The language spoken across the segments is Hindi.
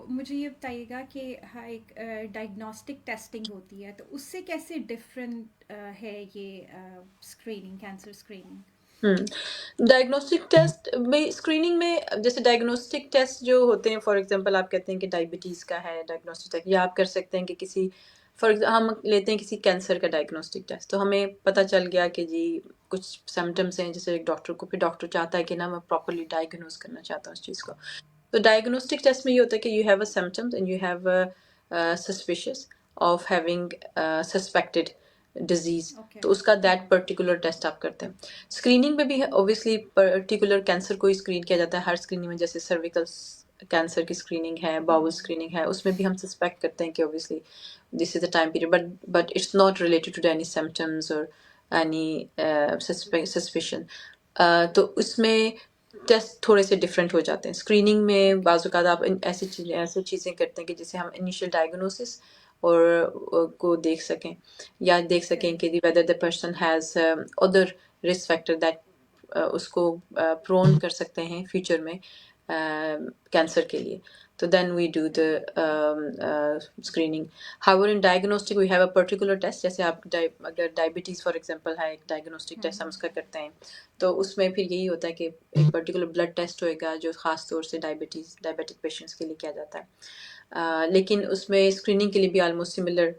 मुझे ये बताइएगा कि हाँ, एक डायग्नोस्टिक टेस्टिंग होती है, तो उससे कैसे डिफरेंट है ये screening, cancer screening? Diagnostic test में स्क्रीनिंग में जैसे डायग्नोस्टिक टेस्ट जो होते हैं, फॉर एग्जांपल आप कहते हैं कि डायबिटीज़ का है डायग्नोस्टिक टेस्ट, या आप कर सकते हैं कि किसी फॉर एग्जांपल हम लेते हैं किसी कैंसर का डायग्नोस्टिक टेस्ट, तो हमें पता चल गया कि जी कुछ सिम्टम्स हैं, जैसे एक डॉक्टर को, फिर डॉक्टर चाहता है कि ना मैं प्रॉपरली डायग्नोज करना चाहता हूँ उस चीज़ को। तो डायग्नोस्टिक टेस्ट में ये होता है कि you have a symptoms and you have suspicious of having suspected disease, okay. तो उसका दैट पर्टिकुलर टेस्ट आप करते हैं। स्क्रीनिंग में भी ऑब्वियसली पर्टिकुलर कैंसर को ही स्क्रीन किया जाता है हर स्क्रीनिंग में, जैसे सर्विकल कैंसर की स्क्रीनिंग है, बाउल स्क्रीनिंग है, उसमें भी हम सस्पेक्ट करते हैं कि obviously this is the time period, but it's not related to any symptoms और एनी सस्पिशन। तो उसमें टेस्ट थोड़े से डिफरेंट हो जाते हैं। स्क्रीनिंग में बाज़ आप ऐसी चीज़ें करते हैं कि जिसे हम इनिशियल डायग्नोसिस और को देख सकें, या देख ओके। सकें कि whether the person has other risk factor that उसको प्रोन कर सकते हैं फ्यूचर में कैंसर के लिए, तो then we do the screening. However in diagnostic we have a particular test, जैसे आप अगर डायबिटीज़ फॉर एग्जांपल है, एक डायग्नोस्टिक टेस्ट हम उसका करते हैं, तो उसमें फिर यही होता है कि एक पर्टिकुलर ब्लड टेस्ट होएगा जो ख़ास तौर से डायबिटिक पेशेंट्स के लिए किया जाता है। लेकिन उसमें स्क्रीनिंग के लिए भी ऑलमोस्ट सिमिलर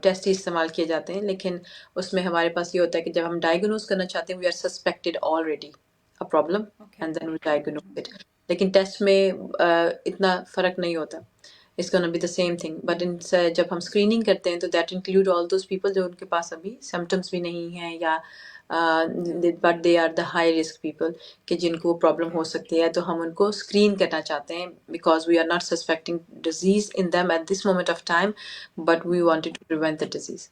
टेस्ट ही इस्तेमाल किए जाते हैं, लेकिन उसमें हमारे पास ये होता है कि जब हम डायग्नोज करना चाहते हैं we are suspected already a problem okay. And then we diagnose it. लेकिन टेस्ट में इतना फ़र्क नहीं होता, it's gonna be the same thing, but in जब हम स्क्रीनिंग करते हैं तो that include all those people जो उनके पास अभी सिम्टम्स भी नहीं हैं, या but they are the high risk people कि जिनको वो प्रॉब्लम ओके। हो सकती है, तो हम उनको स्क्रीन करना चाहते हैं because we are not suspecting disease in them at this moment of time, but we wanted to prevent the disease.